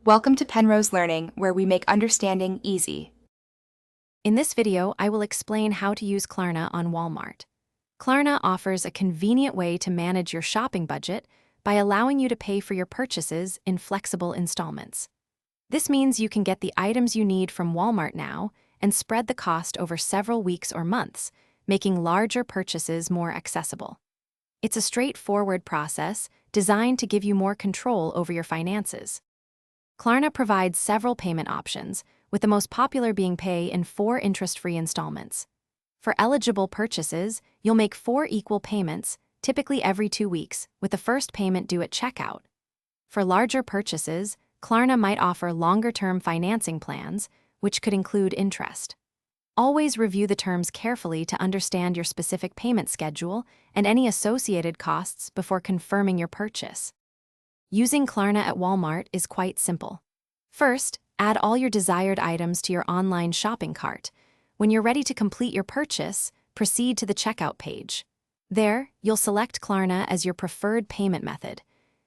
Welcome to Penrose Learning, where we make understanding easy. In this video, I will explain how to use Klarna on Walmart. Klarna offers a convenient way to manage your shopping budget by allowing you to pay for your purchases in flexible installments. This means you can get the items you need from Walmart now and spread the cost over several weeks or months, making larger purchases more accessible. It's a straightforward process designed to give you more control over your finances. Klarna provides several payment options, with the most popular being pay in 4 interest-free installments. For eligible purchases, you'll make 4 equal payments, typically every 2 weeks, with the first payment due at checkout. For larger purchases, Klarna might offer longer-term financing plans, which could include interest. Always review the terms carefully to understand your specific payment schedule and any associated costs before confirming your purchase. Using Klarna at Walmart is quite simple. First, add all your desired items to your online shopping cart. When you're ready to complete your purchase, proceed to the checkout page. There, you'll select Klarna as your preferred payment method.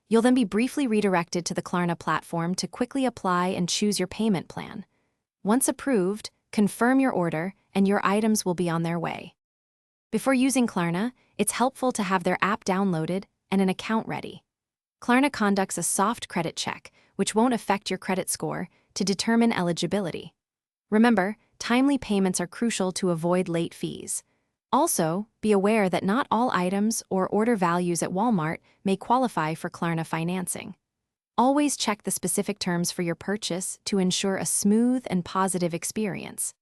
You'll then be briefly redirected to the Klarna platform to quickly apply and choose your payment plan. Once approved, confirm your order, and your items will be on their way. Before using Klarna, it's helpful to have their app downloaded and an account ready. Klarna conducts a soft credit check, which won't affect your credit score, to determine eligibility. Remember, timely payments are crucial to avoid late fees. Also, be aware that not all items or order values at Walmart may qualify for Klarna financing. Always check the specific terms for your purchase to ensure a smooth and positive experience.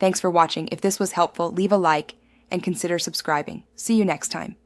Thanks for watching. If this was helpful, leave a like and consider subscribing. See you next time.